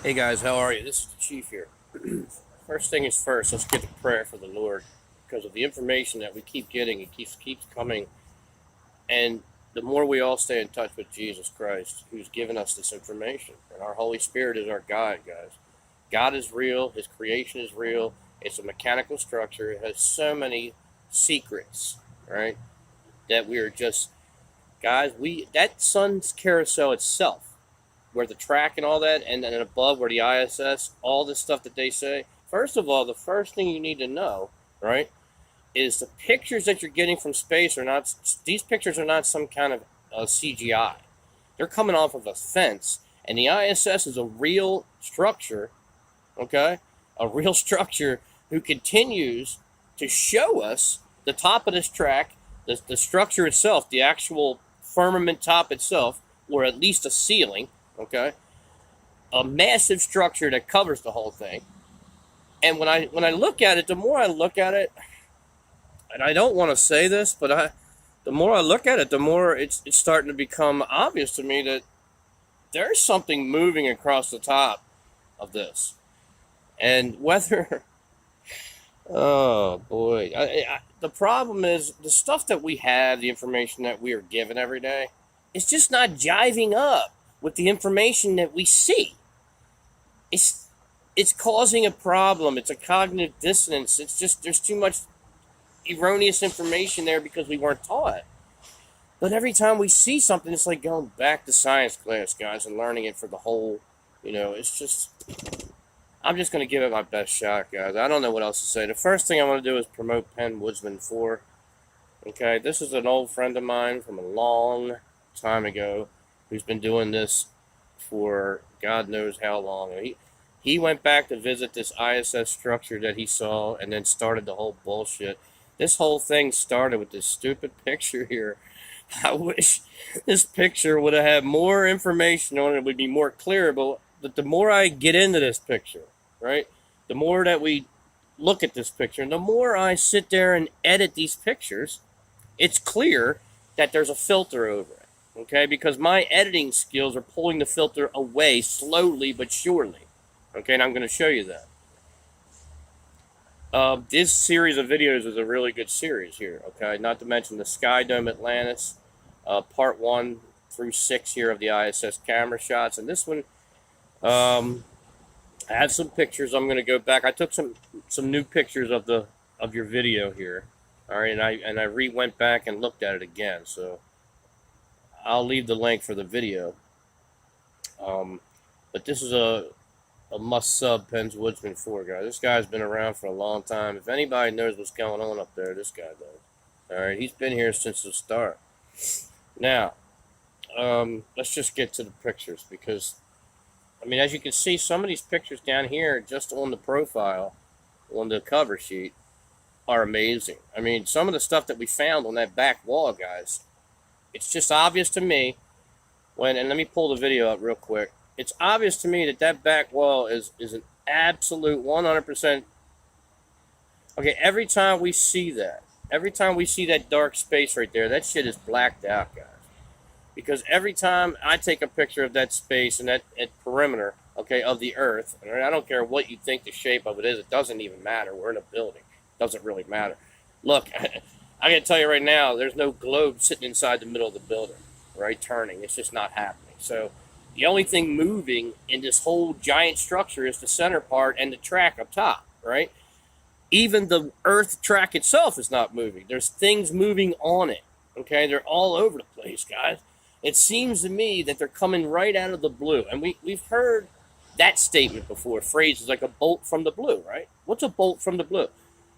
Hey guys, how are you? This is the Chief here. First thing is first, let's get to prayer for the Lord because of the information that we keep getting. It keeps coming, and the more we all stay in touch with Jesus Christ, who's given us this information, and our Holy Spirit is our guide, guys. God is real. His creation is real. It's a mechanical structure. It has so many secrets, right? That we are just guys. That sun's carousel itself, where the track and all that, and then above where the ISS, all this stuff that they say. First of all, the first thing you need to know, right, is the pictures that you're getting from space are not, these pictures are not some kind of CGI. They're coming off of a fence, and the ISS is a real structure, okay? A real structure who continues to show us the top of this track, the structure itself, the actual firmament top itself, or at least a ceiling, okay, a massive structure that covers the whole thing. And when I look at it, the more I look at it, and I don't want to say this, but the more I look at it, the more it's starting to become obvious to me that there's something moving across the top of this. And whether, oh boy, the problem is the stuff that we have, the information that we are given every day, it's just not jiving up with the information that we see. It's causing a problem. It's a cognitive dissonance. It's just there's too much erroneous information there because we weren't taught. But every time we see something, it's like going back to science class, guys, and learning it for the whole, it's just, I'm just going to give it my best shot, guys. I don't know what else to say. The first thing I want to do is promote pennwoodsman4. Okay, this is an old friend of mine from a long time ago who's been doing this for God knows how long. He went back to visit this ISS structure that he saw and then started the whole bullshit. This whole thing started with this stupid picture here. I wish this picture would have had more information on it. It would be more clear, but the more I get into this picture, right, the more that we look at this picture, and the more I sit there and edit these pictures, it's clear that there's a filter over it. Okay, because my editing skills are pulling the filter away slowly but surely. Okay, and I'm going to show you that. This series of videos is a really good series here. Okay, not to mention the Sky Dome Atlantis, part 1 through 6 here of the ISS camera shots, and this one, I have some pictures. I'm going to go back. I took some new pictures of your video here. All right, and I went back and looked at it again. So I'll leave the link for the video. But this is a must-sub pennwoodsman4 guy. This guy's been around for a long time. If anybody knows what's going on up there, this guy does. All right, he's been here since the start. Now, let's just get to the pictures because, I mean, as you can see, some of these pictures down here, just on the profile, on the cover sheet, are amazing. I mean, some of the stuff that we found on that back wall, guys, it's just obvious to me and let me pull the video up real quick. It's obvious to me that back wall is an absolute 100%. Okay, every time we see that dark space right there, that shit is blacked out, guys. Because every time I take a picture of that space and that perimeter, okay, of the Earth, and I don't care what you think the shape of it is, it doesn't even matter. We're in a building. It doesn't really matter. Look, I gotta tell you right now, there's no globe sitting inside the middle of the building, right, turning. It's just not happening. So the only thing moving in this whole giant structure is the center part and the track up top, right? Even the Earth track itself is not moving. There's things moving on it, okay? They're all over the place, guys. It seems to me that they're coming right out of the blue. And we've heard that statement before, phrases like a bolt from the blue, right? What's a bolt from the blue?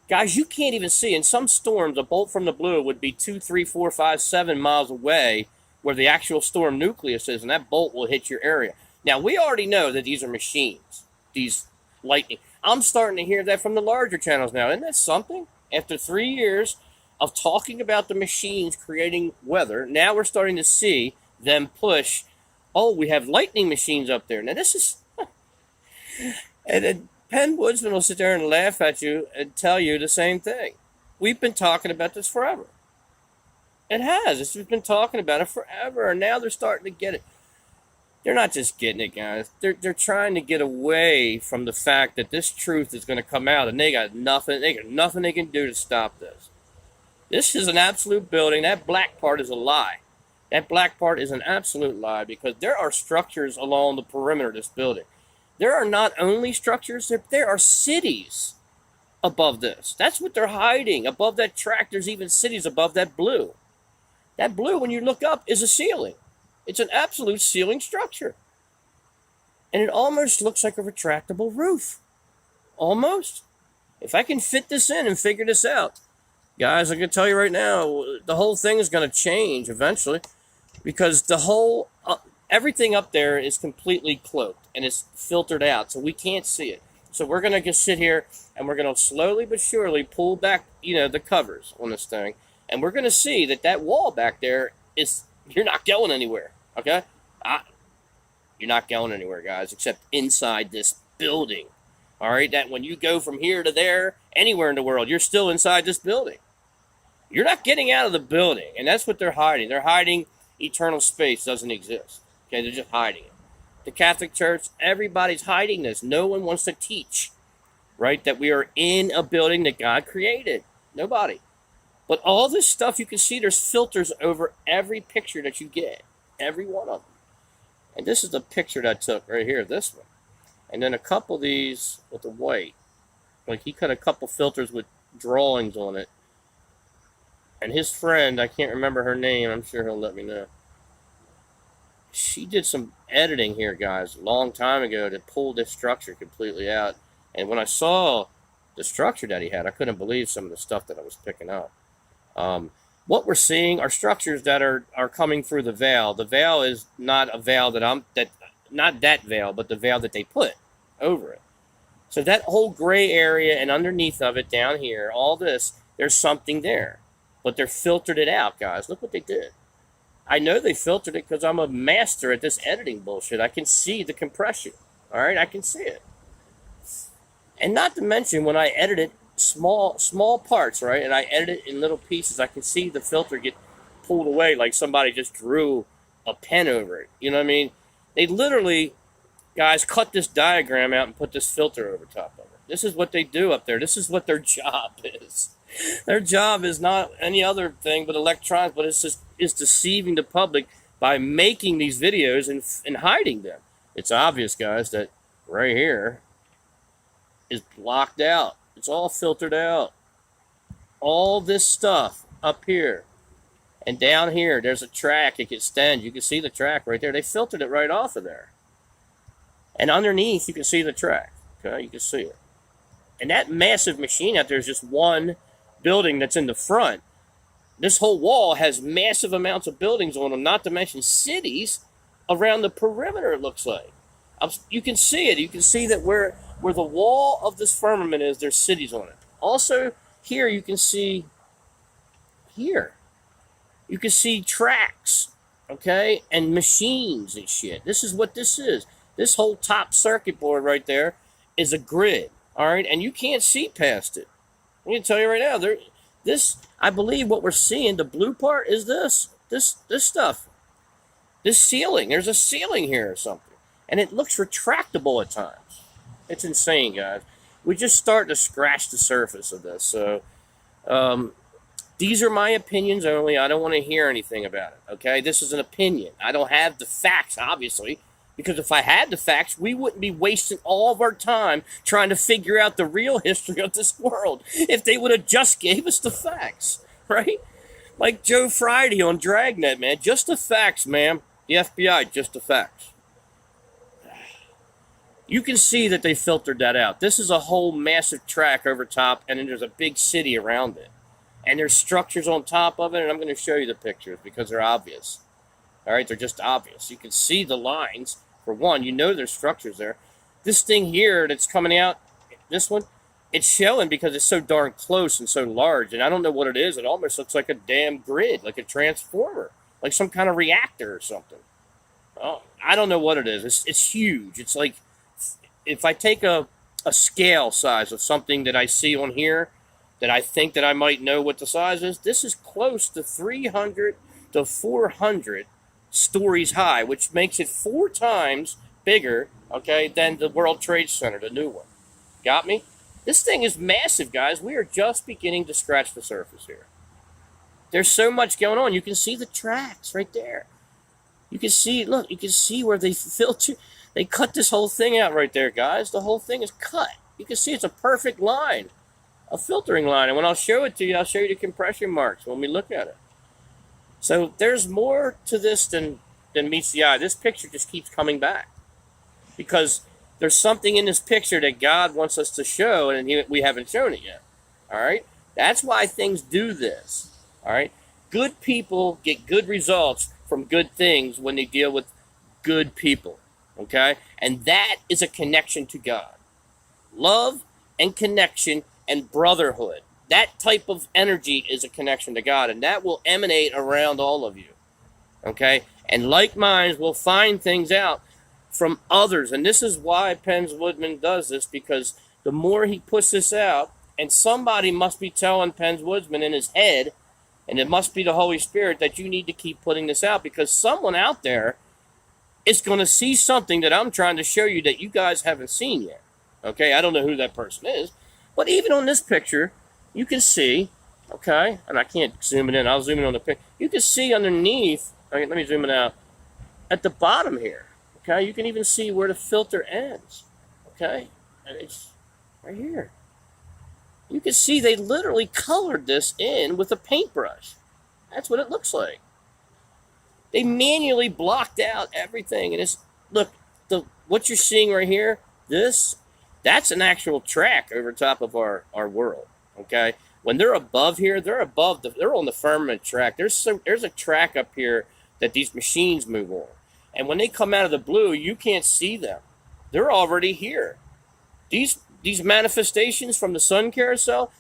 Guys, you can't even see. In some storms, a bolt from the blue would be 2, 3, 4, 5, 7 miles away where the actual storm nucleus is, and that bolt will hit your area. Now, we already know that these are machines, these lightning. I'm starting to hear that from the larger channels now. Isn't that something? After 3 years of talking about the machines creating weather, now we're starting to see them push, oh, we have lightning machines up there. Now, this is... and then pennwoodsman will sit there and laugh at you and tell you the same thing. We've been talking about this forever. It has. It's been talking about it forever, and now they're starting to get it. they're not just getting it, guys. They're trying to get away from the fact that this truth is going to come out, and they got nothing. They got nothing they can do to stop this. This is an absolute building. That black part is a lie. That black part is an absolute lie, because there are structures along the perimeter of this building. There are not only structures, there are cities above this. That's what they're hiding. Above that track, there's even cities above that blue. That blue, when you look up, is a ceiling. It's an absolute ceiling structure. And it almost looks like a retractable roof. Almost. If I can fit this in and figure this out, guys, I can tell you right now, the whole thing is going to change eventually, because the whole, everything up there is completely cloaked and it's filtered out, so we can't see it. So we're going to just sit here and we're going to slowly but surely pull back, the covers on this thing. And we're going to see that wall back there is, you're not going anywhere, okay? You're not going anywhere, guys, except inside this building, all right? That when you go from here to there, anywhere in the world, you're still inside this building. You're not getting out of the building, and that's what they're hiding. They're hiding eternal space doesn't exist, okay? They're just hiding it. The Catholic Church, everybody's hiding this. No one wants to teach, right, that we are in a building that God created. Nobody. But all this stuff, you can see there's filters over every picture that you get. Every one of them. And this is the picture that I took right here, this one. And then a couple of these with the white. Like he cut a couple filters with drawings on it. And his friend, I can't remember her name, I'm sure he'll let me know. She did some editing here, guys, a long time ago to pull this structure completely out. And when I saw the structure that he had, I couldn't believe some of the stuff that I was picking up. What we're seeing are structures that are coming through the veil. The veil is not a veil not that veil, but the veil that they put over it. So that whole gray area and underneath of it down here, all this, there's something there. But they're filtered it out, guys. Look what they did. I know they filtered it because I'm a master at this editing bullshit. I can see the compression. All right, I can see it. And not to mention, when I edit it, small parts, right, and I edit it in little pieces, I can see the filter get pulled away like somebody just drew a pen over it. You know what I mean? They literally, guys, cut this diagram out and put this filter over top of it. This is what they do up there. This is what their job is. Their job is not any other thing but electronics, but it's deceiving the public by making these videos and hiding them. It's obvious, guys, that right here is blocked out. It's all filtered out. All this stuff up here and down here, there's a track it can extend. You can see the track right there. They filtered it right off of there. And underneath, you can see the track. Okay, you can see it. And that massive machine out there is just one building that's in the front. This whole wall has massive amounts of buildings on them, not to mention cities around the perimeter, it looks like. You can see it. You can see that where the wall of this firmament is, there's cities on it. Also, here you can see, here, you can see tracks, okay, and machines and shit. This is what this is. This whole top circuit board right there is a grid, all right, and you can't see past it. I'm going to tell you right now, I believe what we're seeing, the blue part is this stuff. This ceiling, there's a ceiling here or something. And it looks retractable at times. It's insane, guys. We just start to scratch the surface of this. So, these are my opinions only. I don't want to hear anything about it, okay? This is an opinion. I don't have the facts, obviously, because if I had the facts, we wouldn't be wasting all of our time trying to figure out the real history of this world if they would have just gave us the facts, right? Like Joe Friday on Dragnet, man. Just the facts, ma'am. The FBI, just the facts. You can see that they filtered that out. This is a whole massive track over top, and then there's a big city around it. And there's structures on top of it, and I'm going to show you the pictures because they're obvious. All right, they're just obvious. You can see the lines. For one, you know there's structures there. This thing here that's coming out, this one, it's showing because it's so darn close and so large. And I don't know what it is. It almost looks like a damn grid, like a transformer, like some kind of reactor or something. Oh, I don't know what it is. It's huge. It's like, if I take a scale size of something that I see on here, that I think that I might know what the size is, this is close to 300 to 400 stories high, which makes it 4 times bigger, okay, than the World Trade Center, the new one. Got me? This thing is massive, guys. We are just beginning to scratch the surface here. There's so much going on. You can see the tracks right there. You can see, look, you can see where they filter. They cut this whole thing out right there, guys. The whole thing is cut. You can see it's a perfect line, a filtering line. And when I'll show it to you, I'll show you the compression marks when we look at it. So there's more to this than meets the eye. This picture just keeps coming back because there's something in this picture that God wants us to show, and we haven't shown it yet. All right? That's why things do this. All right? Good people get good results from good things when they deal with good people. Okay? And that is a connection to God. Love and connection and brotherhood. That type of energy is a connection to God, and that will emanate around all of you. Okay? And like minds will find things out from others. And this is why pennwoodsman does this, because the more he puts this out, and somebody must be telling pennwoodsman in his head, and it must be the Holy Spirit, that you need to keep putting this out, because someone out there is going to see something that I'm trying to show you that you guys haven't seen yet. Okay? I don't know who that person is, but even on this picture, you can see, okay, and I can't zoom it in. I'll zoom in on the picture. You can see underneath, okay, let me zoom it out, at the bottom here, okay, you can even see where the filter ends, okay, and it's right here. You can see they literally colored this in with a paintbrush. That's what it looks like. They manually blocked out everything, and it's, look, what you're seeing right here, that's an actual track over top of our world. Okay, when they're above here, they're on the firmament track. There's a track up here that these machines move on, and when they come out of the blue, you can't see them. They're already here. These manifestations from the sun carousel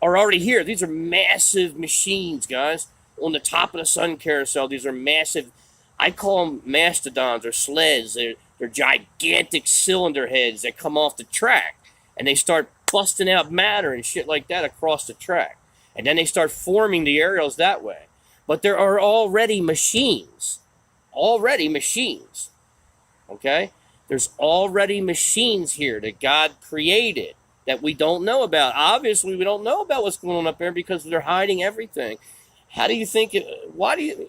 are already here. These are massive machines, guys. On the top of the sun carousel, these are massive. I call them mastodons or sleds. They're gigantic cylinder heads that come off the track, and they start busting out matter and shit like that across the track. And then they start forming the aerials that way. But there are already machines. Already machines. Okay? There's already machines here that God created that we don't know about. Obviously, we don't know about what's going on up there because they're hiding everything. How do you think why do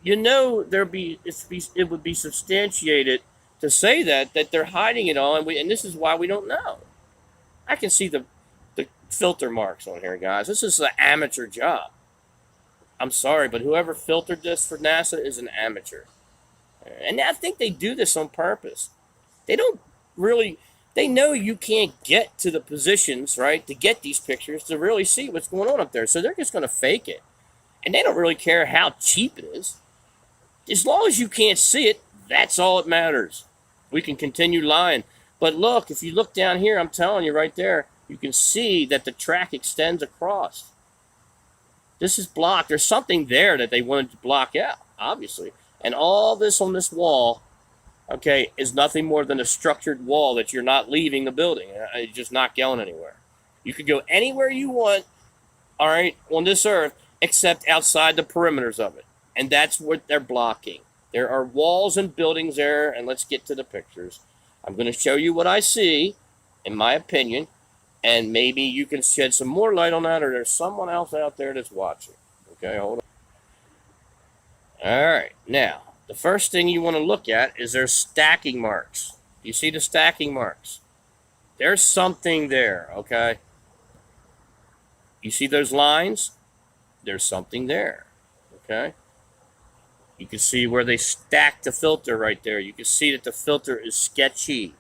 you know it would be substantiated to say that they're hiding it all, and this is why we don't know. I can see the filter marks on here, guys. This is an amateur job. I'm sorry, but whoever filtered this for NASA is an amateur. And I think they do this on purpose. They know you can't get to the positions, right, to get these pictures, to really see what's going on up there. So they're just going to fake it. And they don't really care how cheap it is. As long as you can't see it, that's all that matters. We can continue lying. But look, if you look down here, I'm telling you right there, you can see that the track extends across. This is blocked. There's something there that they wanted to block out, obviously. And all this on this wall, okay, is nothing more than a structured wall that you're not leaving the building. It's just not going anywhere. You could go anywhere you want, all right, on this earth, except outside the perimeters of it. And that's what they're blocking. There are walls and buildings there, and let's get to the pictures. I'm going to show you what I see, in my opinion, and maybe you can shed some more light on that, or there's someone else out there that's watching. Okay, hold on. All right, now, the first thing you want to look at is their stacking marks. Do you see the stacking marks? There's something there, okay? You see those lines? There's something there, okay? You can see where they stacked the filter right there. You can see that the filter is sketchy.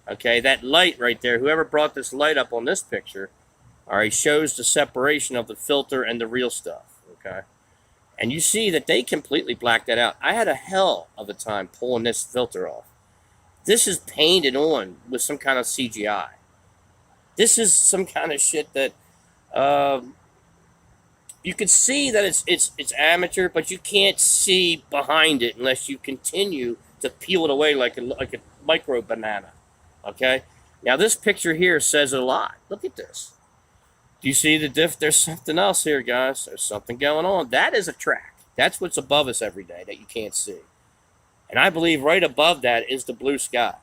Okay, that light right there, whoever brought this light up on this picture, all right, shows the separation of the filter and the real stuff, okay? And you see that they completely blacked that out. I had a hell of a time pulling this filter off. This is painted on with some kind of CGI. This is some kind of shit that you can see that it's amateur, but you can't see behind it unless you continue to peel it away like a micro banana. Okay? Now this picture here says a lot. Look at this. Do you see the diff? There's something else here, guys. There's something going on. That is a track. That's what's above us every day that you can't see. And I believe right above that is the blue sky.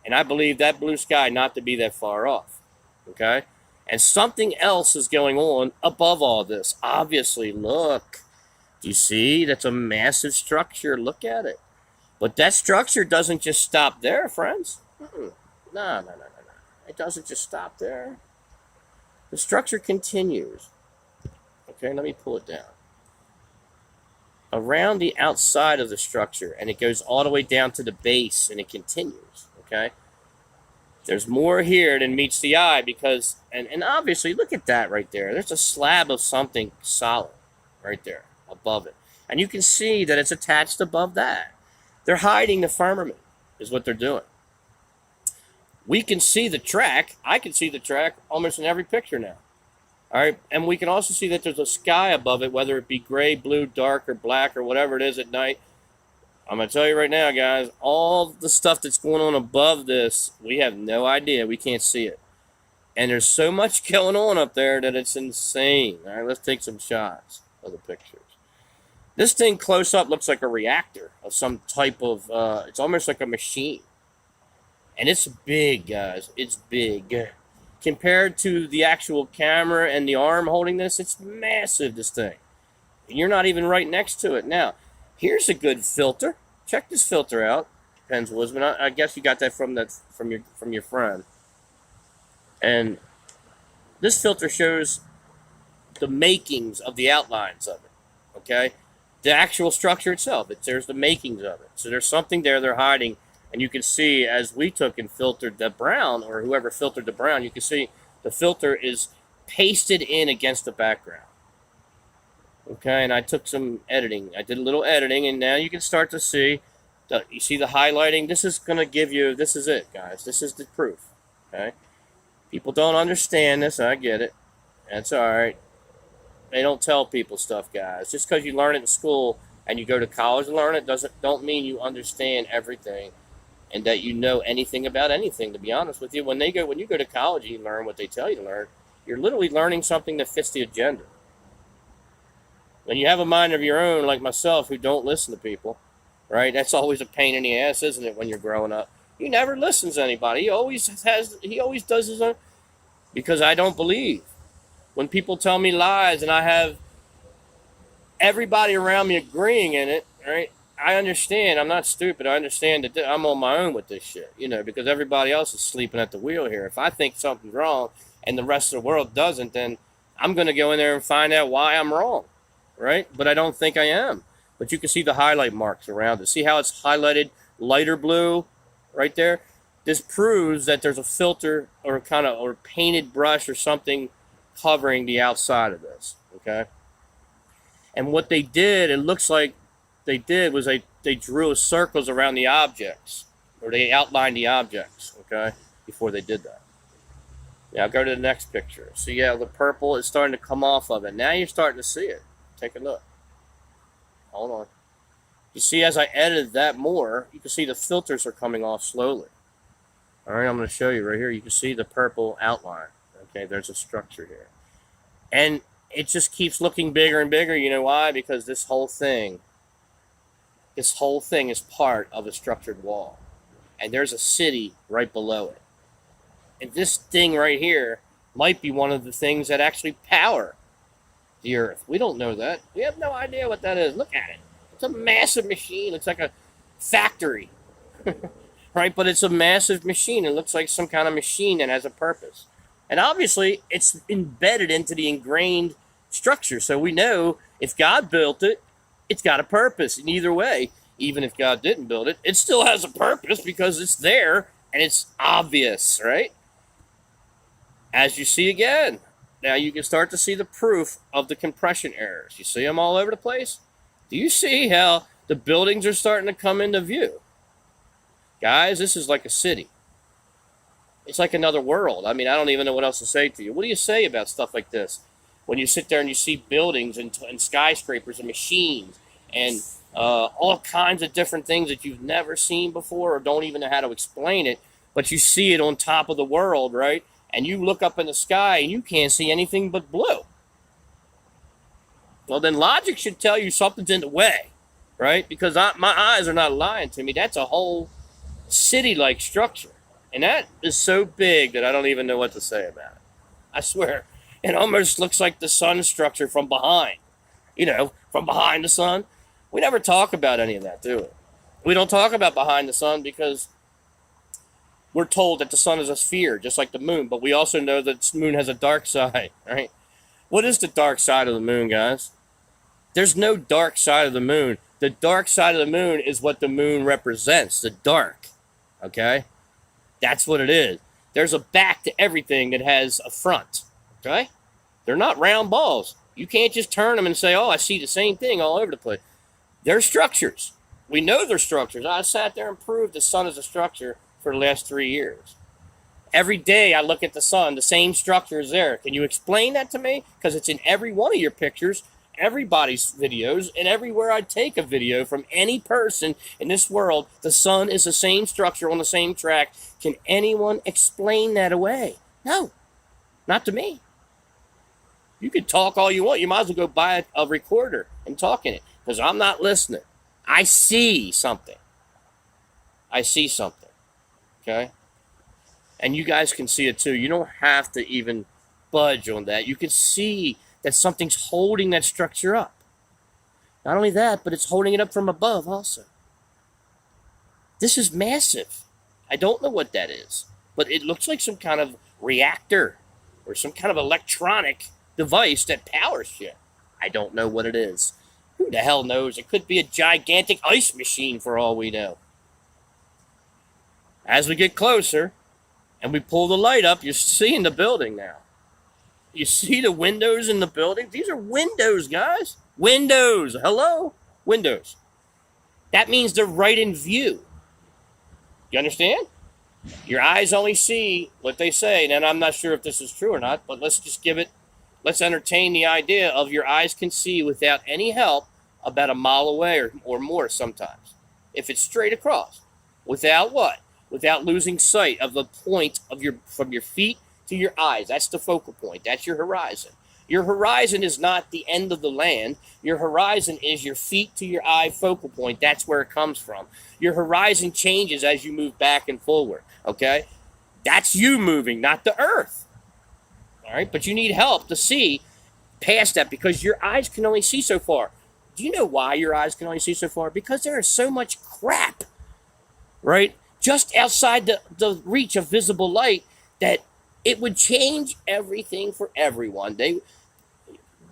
And I believe that blue sky not to be that far off. Okay? And something else is going on above all this. Obviously, look. Do you see? That's a massive structure. Look at it. But that structure doesn't just stop there, friends. No, no, no, no, no. It doesn't just stop there. The structure continues. Okay, let me pull it down. Around the outside of the structure, and it goes all the way down to the base, and it continues. Okay? There's more here than meets the eye because, and obviously, look at that right there. There's a slab of something solid right there above it. And you can see that it's attached above that. They're hiding the firmament, is what they're doing. We can see the track. I can see the track almost in every picture now. All right, and we can also see that there's a sky above it, whether it be gray, blue, dark, or black, or whatever it is at night. I'm going to tell you right now, guys, all the stuff that's going on above this, we have no idea. We can't see it. And there's so much going on up there that it's insane. All right, let's take some shots of the pictures. This thing close up looks like a reactor of some type of, it's almost like a machine. And it's big, guys. It's big. Compared to the actual camera and the arm holding this, it's massive, this thing. And you're not even right next to it. Now, here's a good filter. Check this filter out, pennwoodsman. I guess you got that from your friend. And this filter shows the makings of the outlines of it. Okay? The actual structure itself. There's the makings of it. So there's something there they're hiding. And you can see, as we took and filtered the brown, or whoever filtered the brown, you can see the filter is pasted in against the background. Okay, and I took some editing. I did a little editing, and now you can start to see, you see the highlighting? This is going to give you, this is it, guys. This is the proof. Okay? People don't understand this. I get it. That's all right. They don't tell people stuff, guys. Just because you learn it in school and you go to college and learn it don't mean you understand everything. And that you know anything about anything, to be honest with you. When you go to college and you learn what they tell you to learn, you're literally learning something that fits the agenda. When you have a mind of your own, like myself, who don't listen to people, right? That's always a pain in the ass, isn't it, when you're growing up? He never listens to anybody. He always does his own, because I don't believe. When people tell me lies and I have everybody around me agreeing in it, right? I understand. I'm not stupid. I understand that I'm on my own with this shit, because everybody else is sleeping at the wheel here. If I think something's wrong and the rest of the world doesn't, then I'm going to go in there and find out why I'm wrong, right? But I don't think I am. But you can see the highlight marks around it. See how it's highlighted lighter blue right there? This proves that there's a filter or painted brush or something covering the outside of this, okay? And what they did, it looks like, was they drew circles around the objects, or they outlined the objects, okay, before they did that. Now go to the next picture. So yeah, the purple is starting to come off of it. Now you're starting to see it. Take a look. Hold on. You see, as I edited that more, you can see the filters are coming off slowly. All right, I'm going to show you right here. You can see the purple outline. Okay, there's a structure here. And it just keeps looking bigger and bigger. You know why? Because this whole thing is part of a structured wall. And there's a city right below it. And this thing right here might be one of the things that actually power the Earth. We don't know that. We have no idea what that is. Look at it. It's a massive machine. It's like a factory. Right? But it's a massive machine. It looks like some kind of machine that has a purpose. And obviously, it's embedded into the ingrained structure. So we know if God built it, it's got a purpose. And either way, even if God didn't build it, it still has a purpose because it's there and it's obvious, right? As you see again, now you can start to see the proof of the compression errors. You see them all over the place? Do you see how the buildings are starting to come into view? Guys, this is like a city. It's like another world. I mean, I don't even know what else to say to you. What do you say about stuff like this? When you sit there and you see buildings and skyscrapers and machines and all kinds of different things that you've never seen before or don't even know how to explain it, but you see it on top of the world, right? And you look up in the sky and you can't see anything but blue. Well, then logic should tell you something's in the way, right? Because my eyes are not lying to me. That's a whole city-like structure. And that is so big that I don't even know what to say about it. I swear. It almost looks like the sun structure from behind. You know, from behind the sun. We never talk about any of that, do we? We don't talk about behind the sun because we're told that the sun is a sphere, just like the moon. But we also know that the moon has a dark side, right? What is the dark side of the moon, guys? There's no dark side of the moon. The dark side of the moon is what the moon represents, the dark. Okay? That's what it is. There's a back to everything that has a front. Okay? They're not round balls. You can't just turn them and say, oh, I see the same thing all over the place. They're structures. We know they're structures. I sat there and proved the sun is a structure for the last 3 years. Every day I look at the sun, the same structure is there. Can you explain that to me? Because it's in every one of your pictures, everybody's videos, and everywhere I take a video from any person in this world, the sun is the same structure on the same track. Can anyone explain that away? No, not to me. You can talk all you want. You might as well go buy a recorder and talk in it, because I'm not listening. I see something. I see something. Okay? And you guys can see it too. You don't have to even budge on that. You can see that something's holding that structure up. Not only that, but it's holding it up from above also. This is massive. I don't know what that is, but it looks like some kind of reactor or some kind of electronic device that powers shit. I don't know what it is. Who the hell knows? It could be a gigantic ice machine for all we know. As we get closer and we pull the light up, you're seeing the building now. You see the windows in the building? These are windows, guys. Windows. Hello? Windows. That means they're right in view. You understand? Your eyes only see what they say. And I'm not sure if this is true or not, but let's entertain the idea of your eyes can see without any help about a mile away or more sometimes. If it's straight across. Without what? Without losing sight of the point of from your feet to your eyes. That's the focal point. That's your horizon. Your horizon is not the end of the land. Your horizon is your feet to your eye focal point. That's where it comes from. Your horizon changes as you move back and forward. Okay? That's you moving, not the earth. All right? But you need help to see past that because your eyes can only see so far. Do you know why your eyes can only see so far? Because there is so much crap, right? Just outside the reach of visible light that it would change everything for everyone. The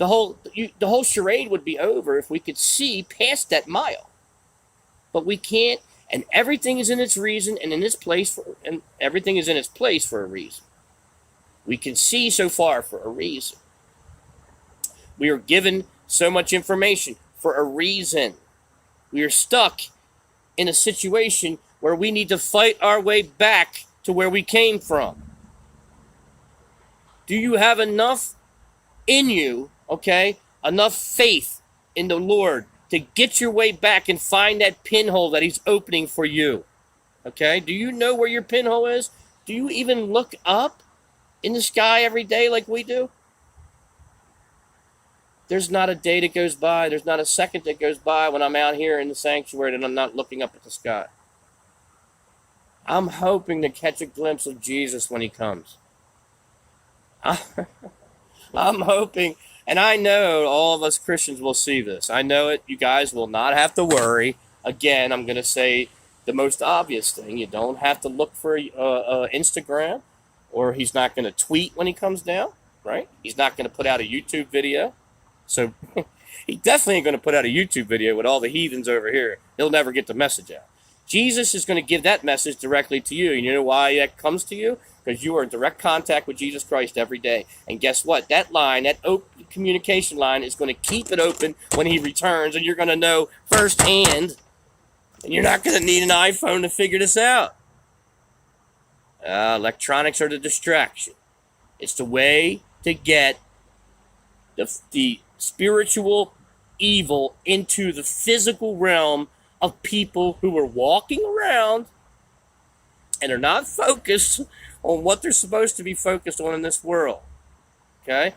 whole charade would be over if we could see past that mile. But we can't, and everything is in its reason and in its place and everything is in its place for a reason. We can see so far for a reason. We are given so much information for a reason. We are stuck in a situation where we need to fight our way back to where we came from. Do you have enough in you, okay, enough faith in the Lord to get your way back and find that pinhole that he's opening for you? Okay, do you know where your pinhole is? Do you even look up in the sky every day like we do? There's not a day that goes by, there's not a second that goes by when I'm out here in the sanctuary and I'm not looking up at the sky. I'm hoping to catch a glimpse of Jesus when he comes. I'm hoping, and I know all of us Christians will see this. I know it. You guys will not have to worry. Again, I'm going to say the most obvious thing. You don't have to look for Instagram, or he's not going to tweet when he comes down, right? He's not going to put out a YouTube video. So he definitely ain't going to put out a YouTube video with all the heathens over here. He'll never get the message out. Jesus is going to give that message directly to you. And you know why that comes to you? Because you are in direct contact with Jesus Christ every day. And guess what? That line, that open communication line is going to keep it open when he returns. And you're going to know firsthand. And you're not going to need an iPhone to figure this out. Electronics are the distraction. It's the way to get the spiritual evil into the physical realm of people who are walking around and are not focused on what they're supposed to be focused on in this world. Okay?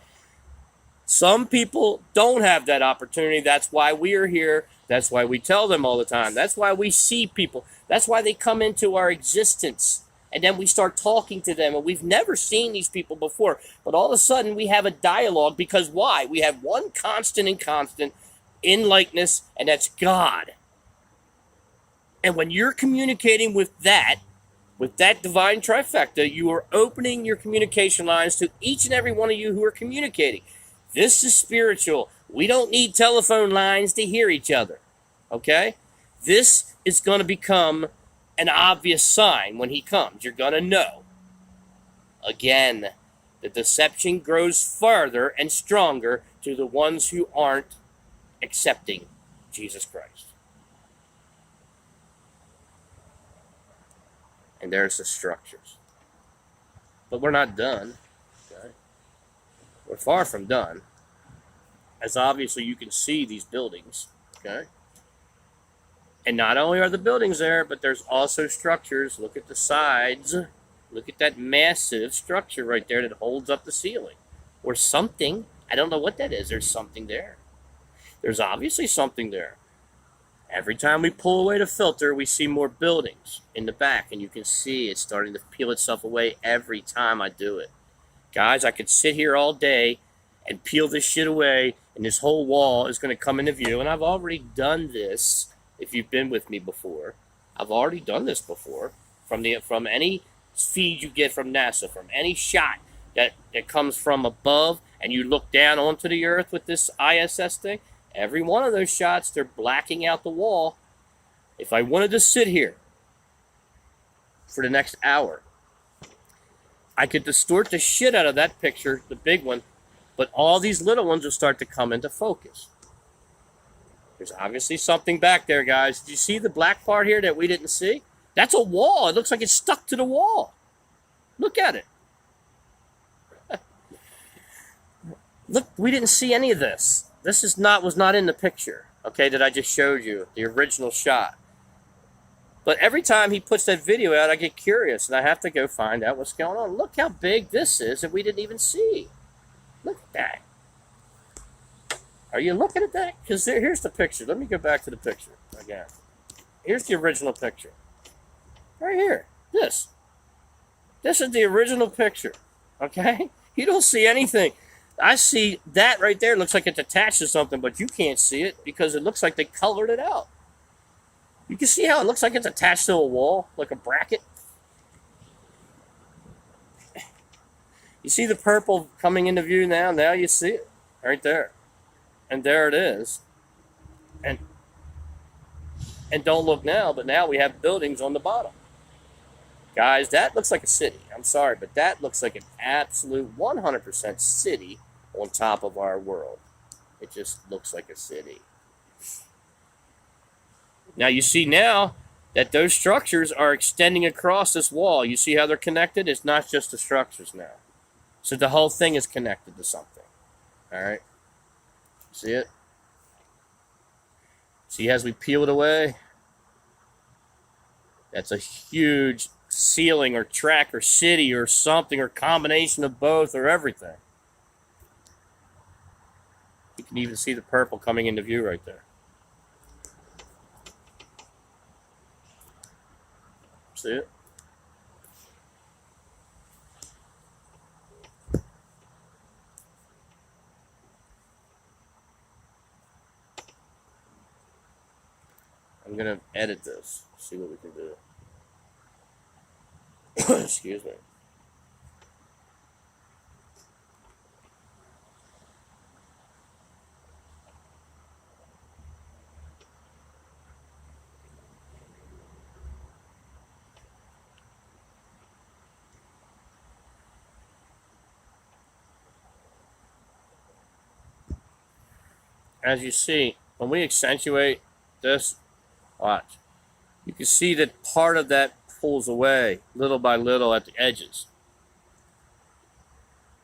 Some people don't have that opportunity. That's why we are here. That's why we tell them all the time. That's why we see people. That's why they come into our existence. And then we start talking to them. And we've never seen these people before. But all of a sudden, we have a dialogue. Because why? We have one constant and constant in likeness, and that's God. And when you're communicating with that divine trifecta, you are opening your communication lines to each and every one of you who are communicating. This is spiritual. We don't need telephone lines to hear each other. Okay? This is going to become an obvious sign when he comes. You're going to know. Again, the deception grows farther and stronger to the ones who aren't accepting Jesus Christ. And there's the structures. But we're not done. Okay? We're far from done. As obviously you can see these buildings. Okay? And not only are the buildings there, but there's also structures. Look at the sides. Look at that massive structure right there that holds up the ceiling. Or something. I don't know what that is. There's something there. There's obviously something there. Every time we pull away the filter, we see more buildings in the back. And you can see it's starting to peel itself away every time I do it. Guys, I could sit here all day and peel this shit away. And this whole wall is going to come into view. And I've already done this. If you've been with me before, I've already done this before. From any feed you get from NASA, from any shot that comes from above, and you look down onto the Earth with this ISS thing, every one of those shots, they're blacking out the wall. If I wanted to sit here for the next hour, I could distort the shit out of that picture, the big one, but all these little ones will start to come into focus. There's obviously something back there, guys. Did you see the black part here that we didn't see? That's a wall. It looks like it's stuck to the wall. Look at it. Look, we didn't see any of this. This was not in the picture, okay, that I just showed you, the original shot. But every time he puts that video out, I get curious, and I have to go find out what's going on. Look how big this is that we didn't even see. Look at that. Are you looking at that? Because here's the picture. Let me go back to the picture again. Here's the original picture. Right here. This. This is the original picture. Okay? You don't see anything. I see that right there. It looks like it's attached to something, but you can't see it because it looks like they colored it out. You can see how it looks like it's attached to a wall, like a bracket. You see the purple coming into view now? Now you see it. Right there. And there it is. And don't look now, but now we have buildings on the bottom. Guys, that looks like a city. I'm sorry, but that looks like an absolute 100% city on top of our world. It just looks like a city. Now you see now that those structures are extending across this wall. You see how they're connected? It's not just the structures now. So the whole thing is connected to something. All right? See it? See as we peel it away? That's a huge ceiling or track or city or something or combination of both or everything. You can even see the purple coming into view right there. See it? I'm going to edit this, see what we can do. Excuse me. As you see, when we accentuate this, watch, you can see that part of that pulls away little by little at the edges.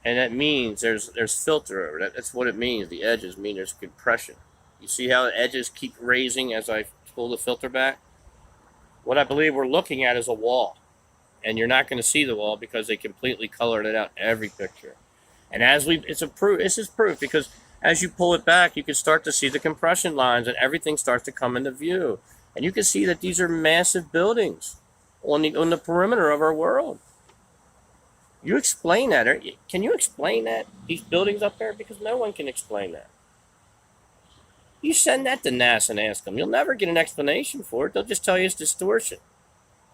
And that means there's filter over that. That's what it means. The edges mean there's compression. You see how the edges keep raising as I pull the filter back? What I believe we're looking at is a wall. And you're not going to see the wall because they completely colored it out every picture. And as it's a proof. This is proof because as you pull it back, you can start to see the compression lines, and everything starts to come into view. And you can see that these are massive buildings on the perimeter of our world. You explain that. Can you explain that? These buildings up there? Because no one can explain that. You send that to NASA and ask them. You'll never get an explanation for it. They'll just tell you it's distortion.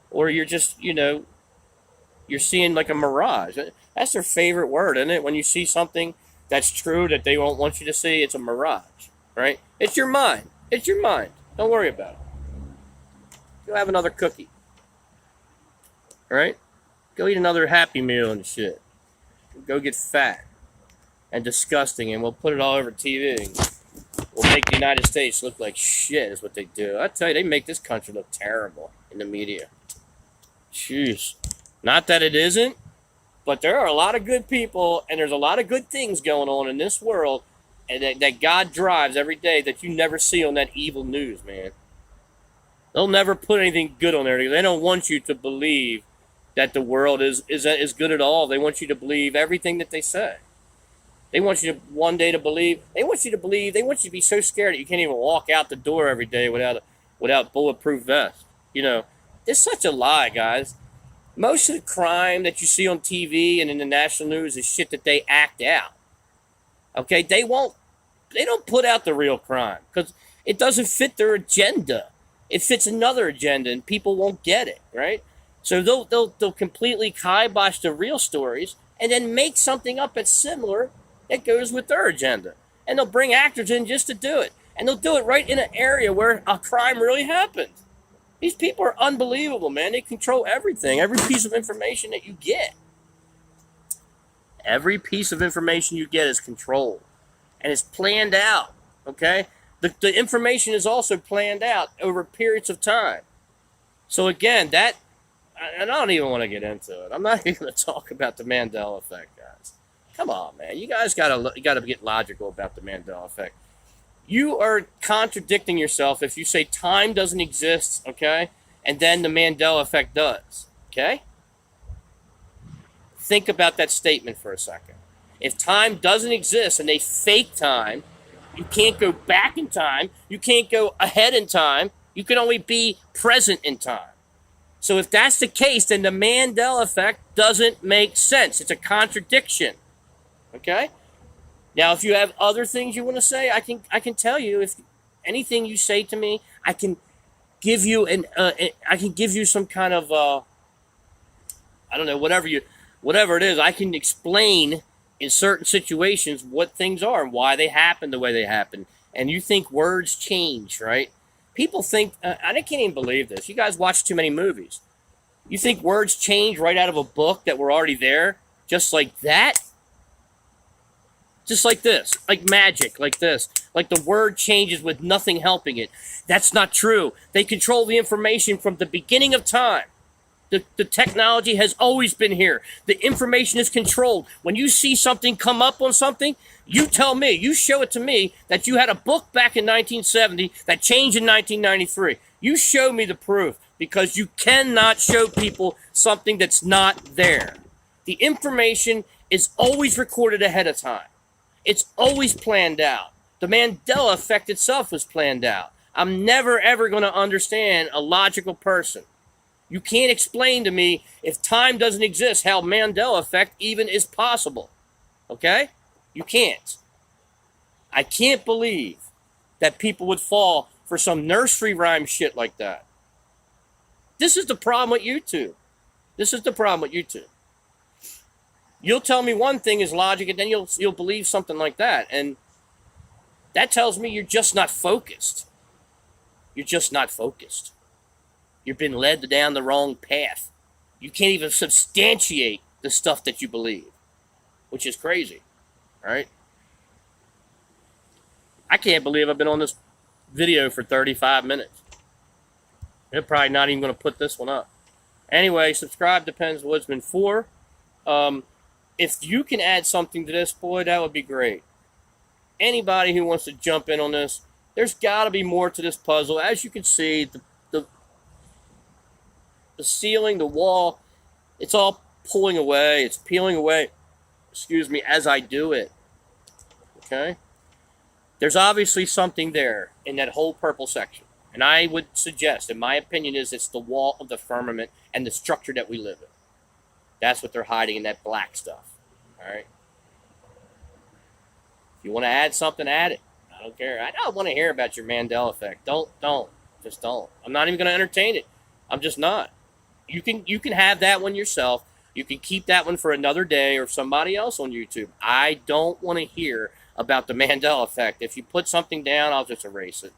Or you're just, you're seeing like a mirage. That's their favorite word, isn't it? When you see something that's true that they won't want you to see, it's a mirage, right? It's your mind. It's your mind. Don't worry about it. Go have another cookie. All right? Go eat another Happy Meal and shit. Go get fat and disgusting, and we'll put it all over TV. We'll make the United States look like shit is what they do. I tell you, they make this country look terrible in the media. Jeez. Not that it isn't, but there are a lot of good people, and there's a lot of good things going on in this world and that God drives every day that you never see on that evil news, man. They'll never put anything good on there. They don't want you to believe that the world is good at all. They want you to believe everything that they say. They want you to one day to believe. They want you to be so scared that you can't even walk out the door every day without bulletproof vest. It's such a lie, guys. Most of the crime that you see on TV and in the national news is shit that they act out. Okay, they don't put out the real crime because it doesn't fit their agenda. It fits another agenda, and people won't get it, right? So they'll completely kibosh the real stories and then make something up that's similar that goes with their agenda. And they'll bring actors in just to do it. And they'll do it right in an area where a crime really happened. These people are unbelievable, man. They control everything, every piece of information that you get. Every piece of information you get is controlled. And it's planned out, okay? The information is also planned out over periods of time. So again, and I don't even want to get into it. I'm not even going to talk about the Mandela effect, guys. Come on, man. You guys gotta get logical about the Mandela effect. You are contradicting yourself if you say time doesn't exist, okay? And then the Mandela effect does, okay? Think about that statement for a second. If time doesn't exist and they fake time, you can't go back in time. You can't go ahead in time. You can only be present in time. So if that's the case, then the Mandela effect doesn't make sense. It's a contradiction, okay? Now, if you have other things you want to say, I can tell you. If anything you say to me, I can give you some kind of I don't know, whatever it is. I can explain in certain situations what things are and why they happen the way they happen. And you think words change, right? People think I can't even believe this. You guys watch too many movies. You think words change right out of a book that were already there, just like that? Just like this, like magic, like this. Like the word changes with nothing helping it. That's not true. They control the information from the beginning of time. The technology has always been here. The information is controlled. When you see something come up on something, you tell me, you show it to me that you had a book back in 1970 that changed in 1993. You show me the proof because you cannot show people something that's not there. The information is always recorded ahead of time. It's always planned out. The Mandela effect itself was planned out. I'm never, ever going to understand a logical person. You can't explain to me, if time doesn't exist, how Mandela effect even is possible. Okay? You can't. I can't believe that people would fall for some nursery rhyme shit like that. This is the problem with YouTube. This is the problem with YouTube. You'll tell me one thing is logic, and then you'll believe something like that. And that tells me you're just not focused. You're just not focused. You've been led down the wrong path. You can't even substantiate the stuff that you believe, which is crazy, right? I can't believe I've been on this video for 35 minutes. They're probably not even going to put this one up. Anyway, subscribe to pennwoodsman4. If you can add something to this, boy, that would be great. Anybody who wants to jump in on this, there's got to be more to this puzzle. As you can see, the ceiling, the wall, it's all pulling away. It's peeling away. excuse me, as I do it. Okay? There's obviously something there in that whole purple section. And I would suggest, in my opinion, is it's the wall of the firmament and the structure that we live in. That's what they're hiding in that black stuff. All right? If you want to add something, add it. I don't care. I don't want to hear about your Mandela effect. Don't. Just don't. I'm not even going to entertain it. I'm just not. You can have that one yourself. You can keep that one for another day or somebody else on YouTube. I don't want to hear about the Mandela effect. If you put something down, I'll just erase it.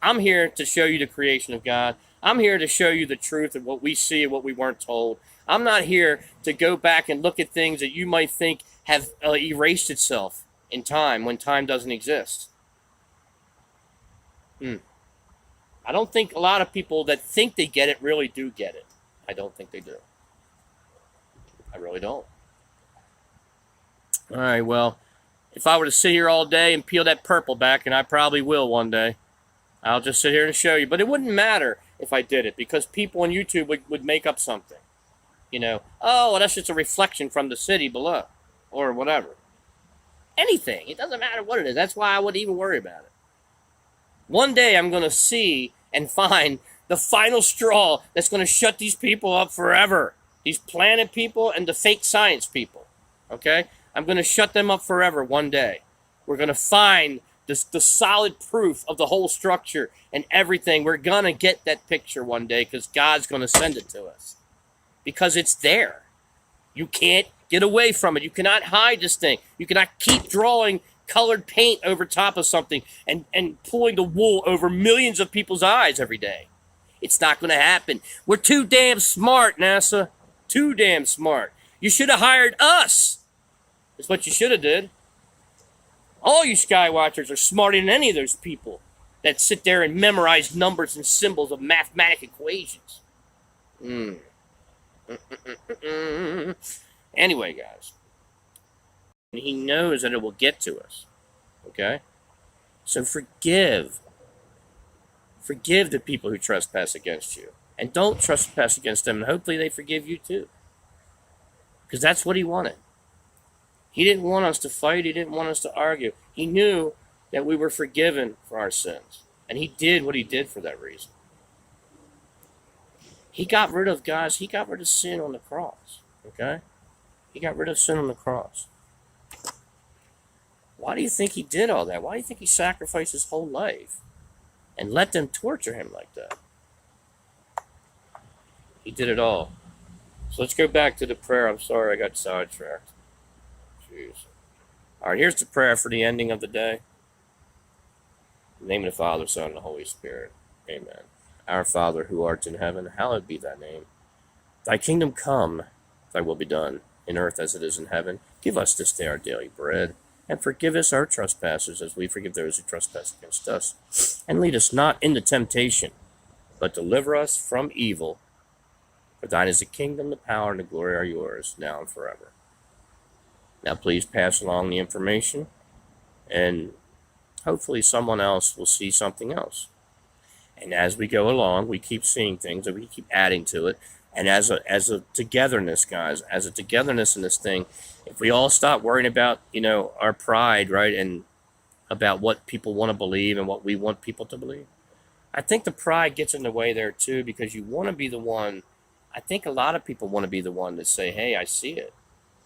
I'm here to show you the creation of God. I'm here to show you the truth of what we see and what we weren't told. I'm not here to go back and look at things that you might think have erased itself in time when time doesn't exist. I don't think a lot of people that think they get it really do get it. I don't think they do. I really don't. All right, well, if I were to sit here all day and peel that purple back, and I probably will one day, I'll just sit here and show you. But it wouldn't matter if I did it, because people on YouTube would make up something. You know, oh, well, that's just a reflection from the city below, or whatever. Anything. It doesn't matter what it is. That's why I wouldn't even worry about it. One day I'm going to see and find the final straw that's going to shut these people up forever. These planet people and the fake science people. Okay? I'm going to shut them up forever one day. We're going to find the solid proof of the whole structure and everything. We're going to get that picture one day because God's going to send it to us. Because it's there. You can't get away from it. You cannot hide this thing. You cannot keep drawing colored paint over top of something and pulling the wool over millions of people's eyes every day. It's not going to happen. We're too damn smart, NASA. Too damn smart. You should have hired us. That's what you should have did. All you sky watchers are smarter than any of those people that sit there and memorize numbers and symbols of mathematical equations. Anyway, guys. And he knows that it will get to us. Okay? So forgive. Forgive the people who trespass against you. And don't trespass against them. And hopefully they forgive you too. Because that's what he wanted. He didn't want us to fight. He didn't want us to argue. He knew that we were forgiven for our sins. And he did what he did for that reason. He got rid of, guys, he got rid of sin on the cross. Okay? He got rid of sin on the cross. Why do you think he did all that? Why do you think he sacrificed his whole life and let them torture him like that? He did it all. So let's go back to the prayer. I'm sorry I got sidetracked. Jeez. All right, here's the prayer for the ending of the day. In the name of the Father, Son, and the Holy Spirit. Amen. Our Father, who art in heaven, hallowed be thy name. Thy kingdom come, thy will be done, in earth as it is in heaven. Give us this day our daily bread, and forgive us our trespasses, as we forgive those who trespass against us. And lead us not into temptation, but deliver us from evil. For thine is the kingdom, the power, and the glory are yours, now and forever. Now please pass along the information, and hopefully someone else will see something else. And as we go along, we keep seeing things, and we keep adding to it. And as a togetherness, guys, as a togetherness in this thing, if we all stop worrying about, our pride, right, and about what people want to believe and what we want people to believe, I think the pride gets in the way there too, because you want to be the one. I think a lot of people want to be the one to say, hey, I see it.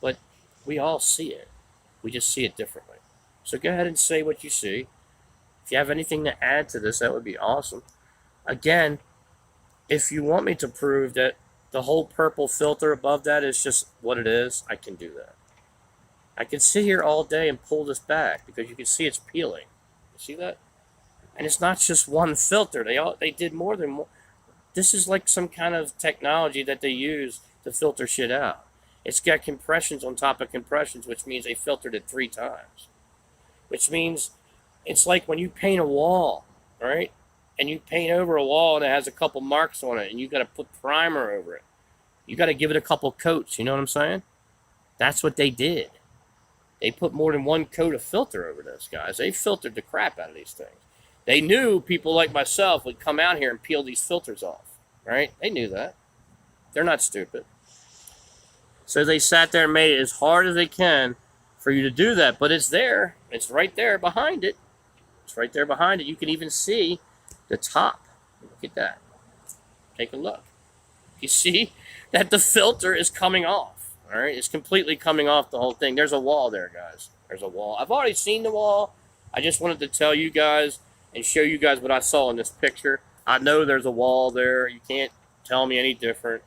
But we all see it. We just see it differently. So go ahead and say what you see. If you have anything to add to this, that would be awesome. Again, if you want me to prove that the whole purple filter above that is just what it is, I can do that. I can sit here all day and pull this back because you can see it's peeling. You see that? And it's not just one filter. They did more than one. This is like some kind of technology that they use to filter shit out. It's got compressions on top of compressions, which means they filtered it 3 times. Which means it's like when you paint a wall, right? And you paint over a wall and it has a couple marks on it, and you got to put primer over it. You got to give it a couple coats, you know what I'm saying? That's what they did. They put more than one coat of filter over this, guys. They filtered the crap out of these things. They knew people like myself would come out here and peel these filters off, right? They knew that. They're not stupid. So they sat there and made it as hard as they can for you to do that. But it's there. It's right there behind it. It's right there behind it. You can even see the top. Look at that. Take a look. You see that the filter is coming off. All right, it's completely coming off the whole thing. There's a wall there, guys. There's a wall. I've already seen the wall. I just wanted to tell you guys and show you guys what I saw in this picture. I know there's a wall there. You can't tell me any different.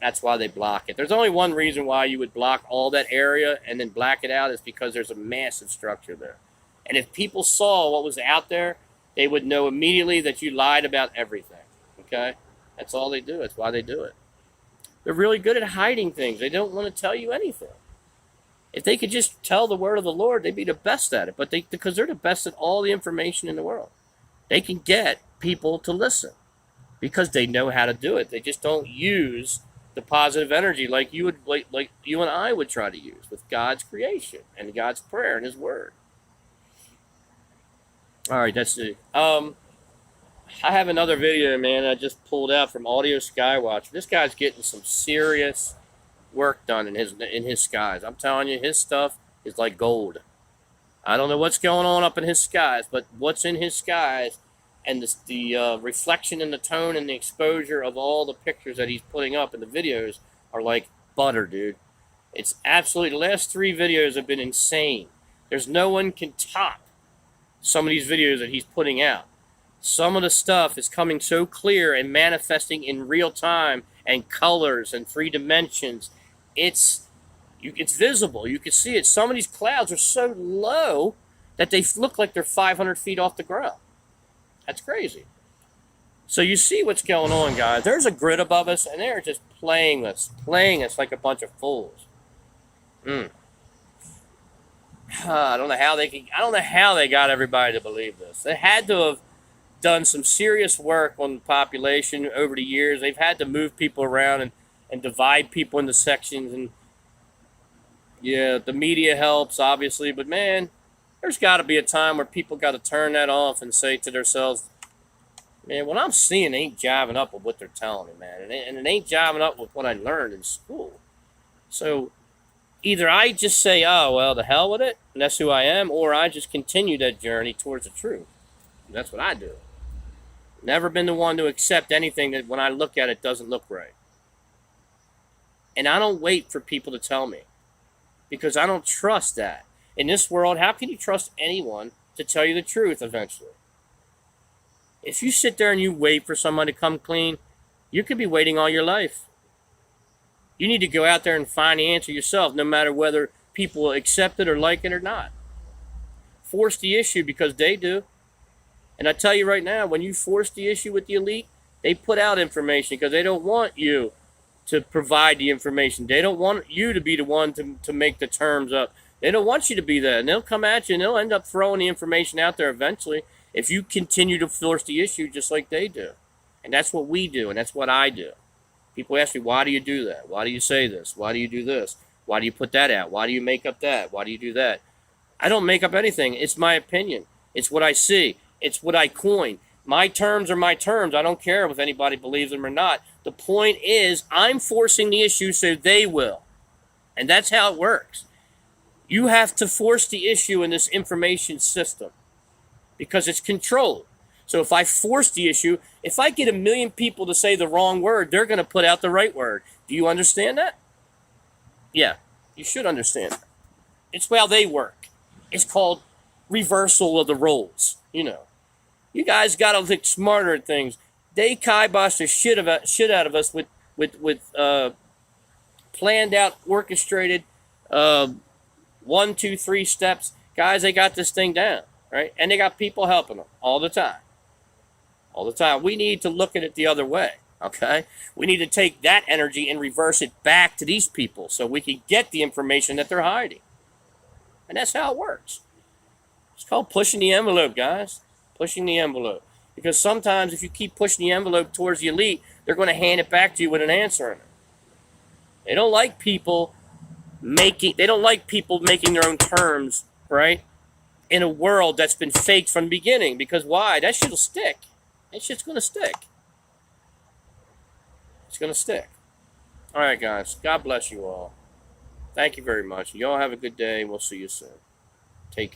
That's why they block it. There's only one reason why you would block all that area and then black it out, is because there's a massive structure there. And if people saw what was out there, they would know immediately that you lied about everything. Okay? That's all they do. That's why they do it. They're really good at hiding things. They don't want to tell you anything. If they could just tell the word of the Lord, they'd be the best at it. But because they're the best at all the information in the world. They can get people to listen because they know how to do it. They just don't use the positive energy like you would, like you and I would try to use with God's creation and God's prayer and His Word. All right, that's it. I have another video, man, I just pulled out from Audio Skywatcher. This guy's getting some serious work done in his skies. I'm telling you, his stuff is like gold. I don't know what's going on up in his skies, but what's in his skies and the reflection and the tone and the exposure of all the pictures that he's putting up in the videos are like butter, dude. It's absolutely, the last 3 videos have been insane. There's no one can top some of these videos that he's putting out. Some of the stuff is coming so clear and manifesting in real time and colors and 3 dimensions. It's visible. You can see it. Some of these clouds are so low that they look like they're 500 feet off the ground. That's crazy. So you see what's going on, guys. There's a grid above us, and they're just playing us like a bunch of fools. I don't know how they got everybody to believe this. They had to have done some serious work on the population over the years. They've had to move people around and divide people into sections. And yeah, the media helps, obviously. But man, there's got to be a time where people got to turn that off and say to themselves, man, what I'm seeing ain't jiving up with what they're telling me, man. And it ain't jiving up with what I learned in school. So either I just say, oh, well, the hell with it, and that's who I am, or I just continue that journey towards the truth. And that's what I do. Never been the one to accept anything that when I look at it doesn't look right. And I don't wait for people to tell me, because I don't trust that. In this world, how can you trust anyone to tell you the truth eventually? If you sit there and you wait for someone to come clean, you could be waiting all your life. You need to go out there and find the answer yourself, no matter whether people accept it or like it or not. Force the issue because they do. And I tell you right now, when you force the issue with the elite, they put out information because they don't want you to provide the information. They don't want you to be the one to make the terms up. They don't want you to be that. And they'll come at you and they'll end up throwing the information out there eventually if you continue to force the issue just like they do. And that's what we do, and that's what I do. People ask me, why do you do that? Why do you say this? Why do you do this? Why do you put that out? Why do you make up that? Why do you do that? I don't make up anything. It's my opinion. It's what I see. It's what I coin. My terms are my terms. I don't care if anybody believes them or not. The point is, I'm forcing the issue so they will. And that's how it works. You have to force the issue in this information system because it's controlled. So if I force the issue, if I get 1 million people to say the wrong word, they're going to put out the right word. Do you understand that? Yeah, you should understand that. It's how they work. It's called reversal of the roles, you know. You guys got to look smarter at things. They kibosh the shit out of us with planned out, orchestrated 1, 2, 3 steps. Guys, they got this thing down, right? And they got people helping them all the time. All the time. We need to look at it the other way, okay? We need to take that energy and reverse it back to these people so we can get the information that they're hiding. And that's how it works. It's called pushing the envelope, guys. Pushing the envelope. Because sometimes if you keep pushing the envelope towards the elite, they're going to hand it back to you with an answer in it. They don't like people making their own terms, right? In a world that's been faked from the beginning. Because why? That shit'll stick. That shit's going to stick. It's going to stick. All right, guys. God bless you all. Thank you very much. Y'all have a good day. We'll see you soon. Take care.